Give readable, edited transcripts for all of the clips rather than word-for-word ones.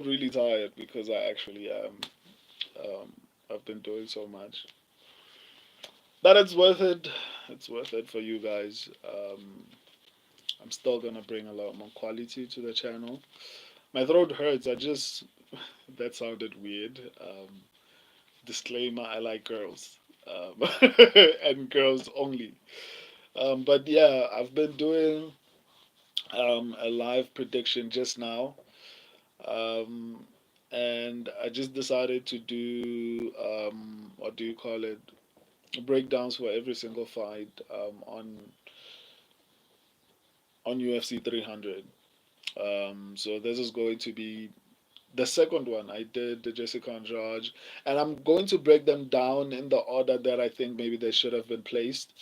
really tired because I actually am. Um, I've been doing so much. But it's worth it. It's worth it for you guys. I'm still gonna bring a lot more quality to the channel. My throat hurts. That sounded weird. Disclaimer: I like girls, and girls only. But yeah, I've been doing a live prediction just now, um, and I just decided to do what do you call it? Breakdowns for every single fight on UFC 300. So this is going to be the second one. I did the Jessica Andrade, and I'm going to break them down in the order that I think maybe they should have been placed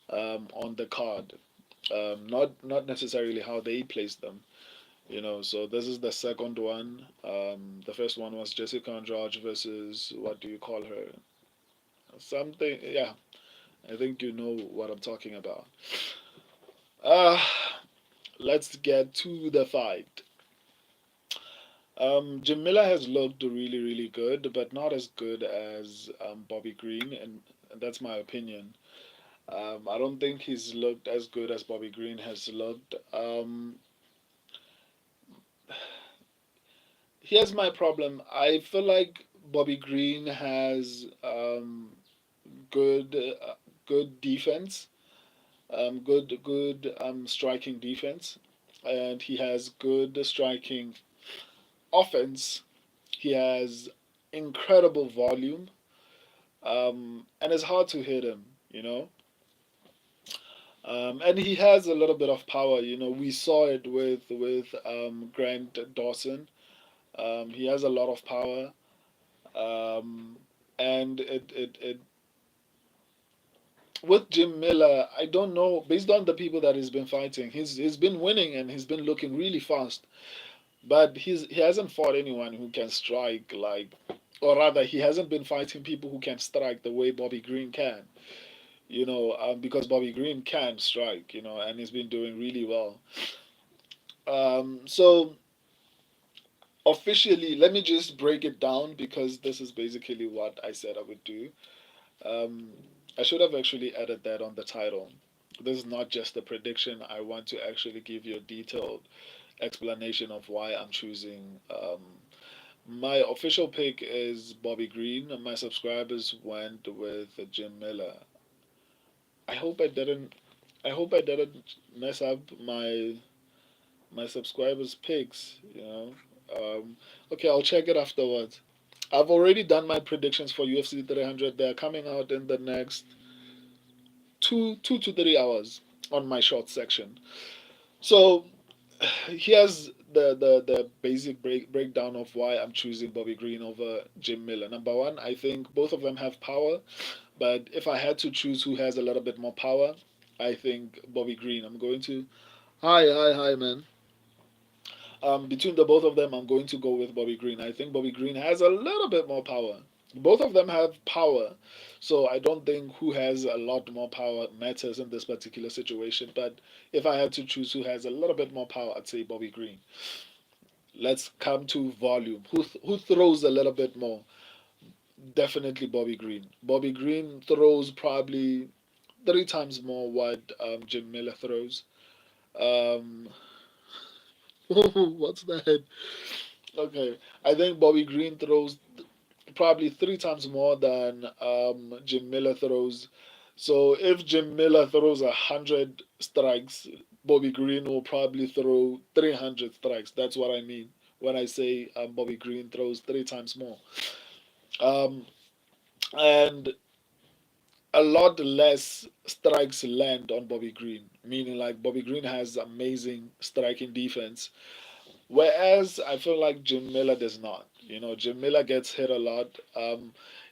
on the card. Not necessarily how they placed them. So this is the second one. The first one was Jessica Andrade versus what do you call her? Something, yeah. I think you know what I'm talking about. Uh, let's get to the fight. Jim Miller has looked really, really good, but not as good as Bobby Green, and that's my opinion. I don't think he's looked as good as Bobby Green has looked. Here's my problem. I feel like Bobby Green has good, good defense, good striking defense, and he has good striking offense. He has incredible volume, and it's hard to hit him. You know, and he has a little bit of power. We saw it with Grant Dawson. He has a lot of power, um, and it with Jim Miller, I don't know. Based on the people that he's been fighting, he's been winning and he's been looking really fast. But he hasn't fought anyone who can strike like, or rather, he hasn't been fighting people who can strike the way Bobby Green can. Because Bobby Green can strike, and he's been doing really well. So officially, let me just break it down because this is basically what I said I would do. Um, I should have actually added that on the title. This is not just a prediction. I want to actually give you a detailed explanation of why I'm choosing. My official pick is Bobby Green, and my subscribers went with Jim Miller. I hope I didn't. I hope I didn't mess up my subscribers' picks. Okay, I'll check it afterwards. I've already done my predictions for UFC 300. They're coming out in the next 2 to 3 hours on my short section. So here's the basic breakdown of why I'm choosing Bobby Green over Jim Miller. Number one, I think both of them have power, but if I had to choose who has a little bit more power, I think Bobby Green. I'm going to hi man. Between the both of them, I'm going to go with Bobby Green. I think Bobby Green has a little bit more power. Both of them have power, so I don't think who has a lot more power matters in this particular situation. But if I had to choose who has a little bit more power, I'd say Bobby Green. Let's come to volume. Who throws a little bit more? Definitely Bobby Green. Bobby Green throws probably 3 times more what Jim Miller throws. Um, what's that? Okay, I think Bobby Green throws probably 3 times more than Jim Miller throws. So if Jim Miller throws 100 strikes, Bobby Green will probably throw 300 strikes. That's what I mean when I say Bobby Green throws 3 times more. Um, and a lot less strikes land on Bobby Green, meaning like Bobby Green has amazing striking defense. Whereas I feel like Jim Miller does not. Jim Miller gets hit a lot.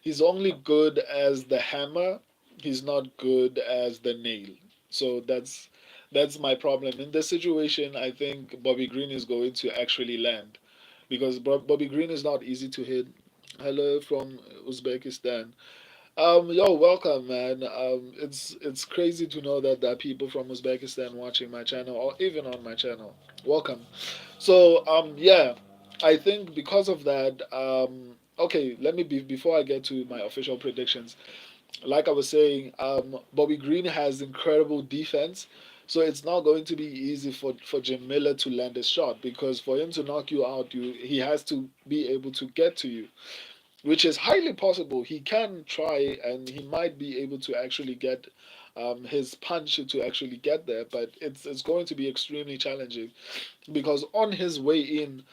He's only good as the hammer. He's not good as the nail. So that's my problem. In this situation, I think Bobby Green is going to actually land because Bobby Green is not easy to hit. Hello from Uzbekistan. Yo, welcome, man. It's crazy to know that there are people from Uzbekistan watching my channel or even on my channel. Welcome. So, yeah. I think because of that, okay, let me be before I get to my official predictions. Like I was saying, Bobby Green has incredible defense, so it's not going to be easy for Jim Miller to land a shot because for him to knock you out, he has to be able to get to you, which is highly possible. He can try and he might be able to actually get his punch to actually get there, but it's going to be extremely challenging because on his way in,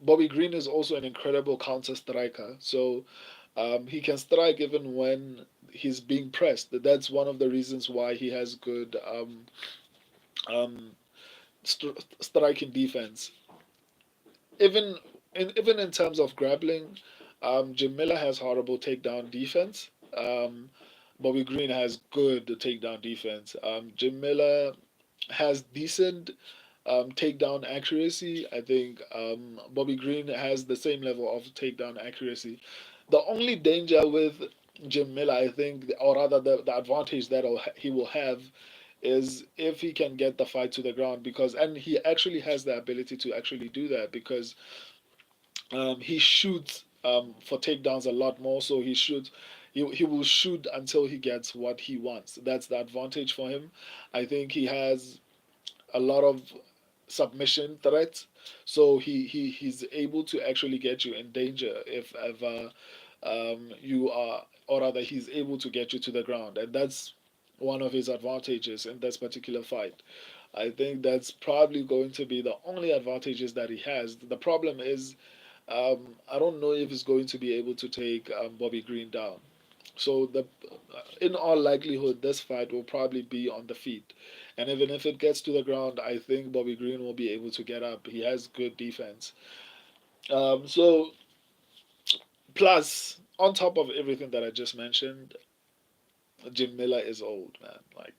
Bobby Green is also an incredible counter striker. So he can strike even when he's being pressed. That's one of the reasons why he has good um, striking defense. Even in terms of grappling, Jim Miller has horrible takedown defense. Bobby Green has good takedown defense. Jim Miller has decent takedown accuracy. I think Bobby Green has the same level of takedown accuracy. The only danger with Jim Miller, I think, or rather the advantage that he will have is if he can get the fight to the ground because and he actually has the ability to actually do that because he shoots for takedowns a lot more. So he will shoot until he gets what he wants. That's the advantage for him. I think he has a lot of submission threats, so he's able to actually get you in danger if ever you are, or rather, he's able to get you to the ground, and that's one of his advantages in this particular fight. I think that's probably going to be the only advantages that he has. The problem is I don't know if he's going to be able to take Bobby Green down. So in all likelihood, this fight will probably be on the feet, and even if it gets to the ground, I think Bobby Green will be able to get up. He has good defense. So plus, on top of everything that I just mentioned, Jim Miller is old, man. Like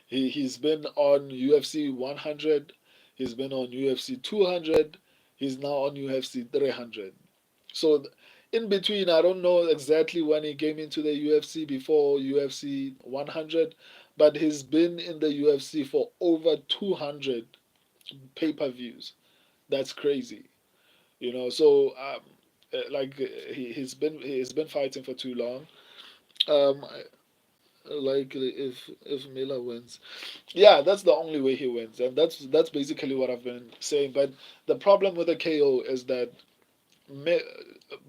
he's been on UFC 100, he's been on UFC 200, he's now on UFC 300. So in between, I don't know exactly when he came into the UFC before UFC 100, but he's been in the UFC for over 200 pay-per-views. That's crazy, So he's been fighting for too long. Um, like if Miller wins, yeah, that's the only way he wins, and that's basically what I've been saying. But the problem with the KO is that Mi-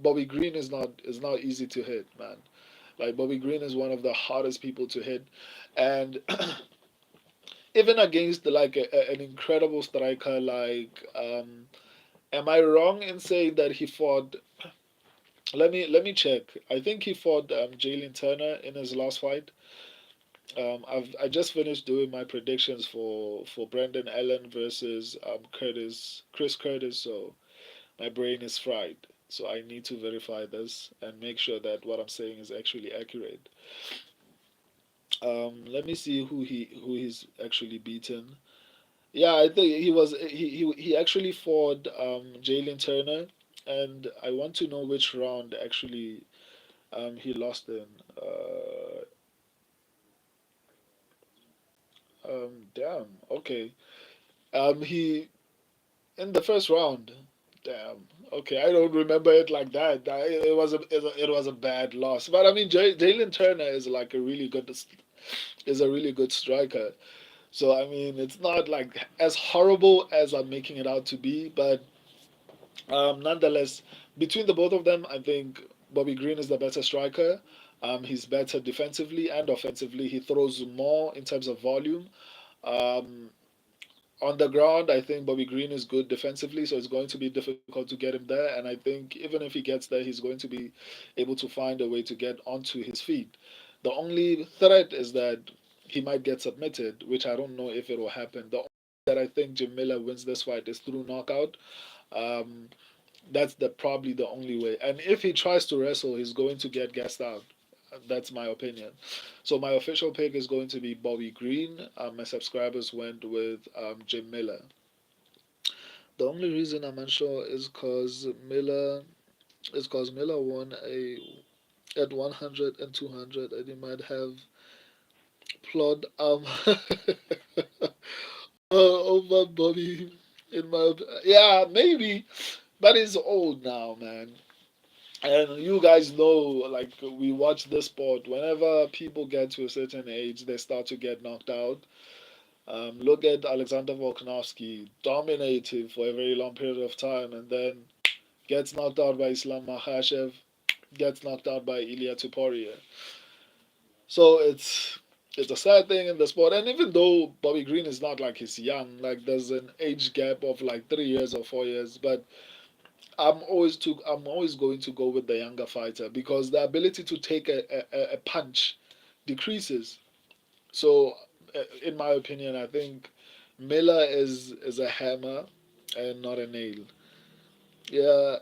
Bobby Green is not easy to hit, man. Like Bobby Green is one of the hardest people to hit, and even against like an incredible striker like, am I wrong in saying that he fought? Let me check. I think he fought Jalen Turner in his last fight. I just finished doing my predictions for Brendan Allen versus Chris Curtis. So my brain is fried. So I need to verify this and make sure that what I'm saying is actually accurate. Let me see who he's actually beaten. Yeah, I think he actually fought Jalen Turner, and I want to know which round actually he lost in. Damn. Okay. He in the first round. Damn. Okay, I don't remember it like that. It was a bad loss. But I mean, Jalen Turner is a really good striker. So I mean, it's not like as horrible as I'm making it out to be. But nonetheless, between the both of them, I think Bobby Green is the better striker. He's better defensively and offensively. He throws more in terms of volume. Um, on the ground, I think Bobby Green is good defensively, so it's going to be difficult to get him there. And I think even if he gets there, he's going to be able to find a way to get onto his feet. The only threat is that he might get submitted, which I don't know if it will happen. The only that I think Jim Miller wins this fight is through knockout. Um, that's probably the only way. And if he tries to wrestle, he's going to get gassed out. That's my opinion. So my official pick is going to be Bobby Green. My subscribers went with Jim Miller. The only reason I'm unsure is because Miller won a at 100 and 200, and he might have plod over Bobby. Yeah, maybe, but he's old now, man. And you guys know, like we watch this sport. Whenever people get to a certain age, they start to get knocked out. Look at Alexander Volkanovski, dominated for a very long period of time, and then gets knocked out by Islam Makhachev, gets knocked out by Ilia Tuporia. So it's a sad thing in the sport. And even though Bobby Green is not like he's young, like there's an age gap of like 3 years or 4 years, but I'm always going to go with the younger fighter because the ability to take a punch decreases. So, in my opinion, I think Miller is a hammer and not a nail. Yeah,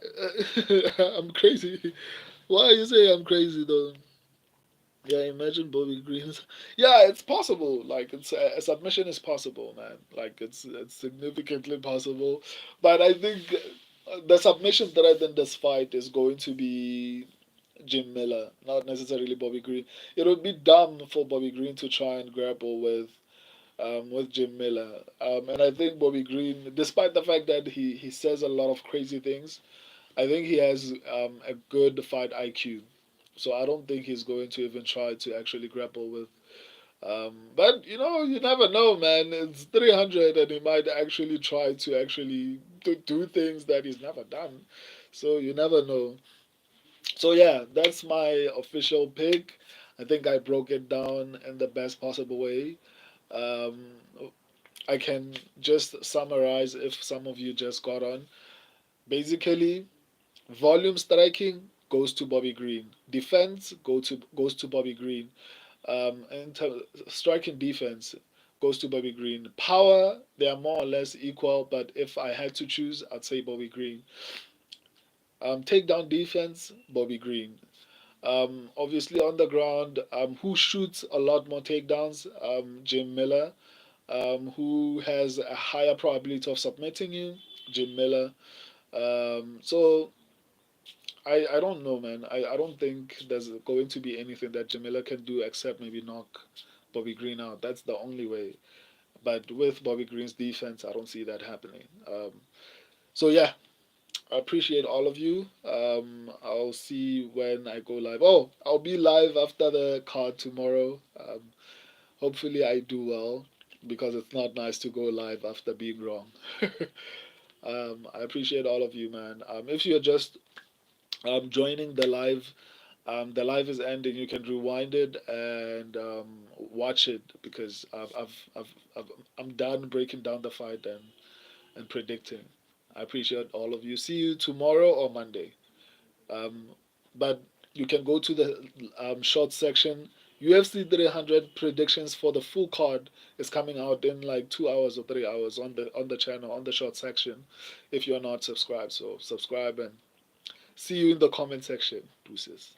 I'm crazy. Why you say I'm crazy though? Yeah, imagine Bobby Green's. Yeah, it's possible. Like it's a submission is possible, man. Like it's significantly possible. But I think the submission threat in this fight is going to be Jim Miller, not necessarily Bobby Green. It would be dumb for Bobby Green to try and grapple with Jim Miller. And I think Bobby Green, despite the fact that he says a lot of crazy things, I think he has a good fight IQ. So I don't think he's going to even try to actually grapple with. But you never know, man. It's 300, and he might actually try to actually do things that he's never done. So you never know. So yeah, that's my official pick. I think I broke it down in the best possible way. Um, I can just summarize if some of you just got on. Basically, volume striking goes to Bobby Green. Defense goes to Bobby Green. Striking defense goes to Bobby Green. Power, they are more or less equal, but if I had to choose, I'd say Bobby Green. Takedown defense, Bobby Green. Obviously on the ground, who shoots a lot more takedowns? Jim Miller. Who has a higher probability of submitting you? Jim Miller. So I don't know, man. I don't think there's going to be anything that Jamila can do except maybe knock Bobby Green out. That's the only way. But with Bobby Green's defense, I don't see that happening. So yeah, I appreciate all of you. I'll see when I go live. Oh, I'll be live after the card tomorrow. Hopefully, I do well because it's not nice to go live after being wrong. I appreciate all of you, man. If you're just joining the live is ending. You can rewind it and watch it because I'm done breaking down the fight and predicting. I appreciate all of you. See you tomorrow or Monday. Um, but you can go to the short section. UFC 300 predictions for the full card is coming out in like 2 hours or 3 hours on the channel on the short section. If you're not subscribed, so subscribe and see you in the comment section. Deuces.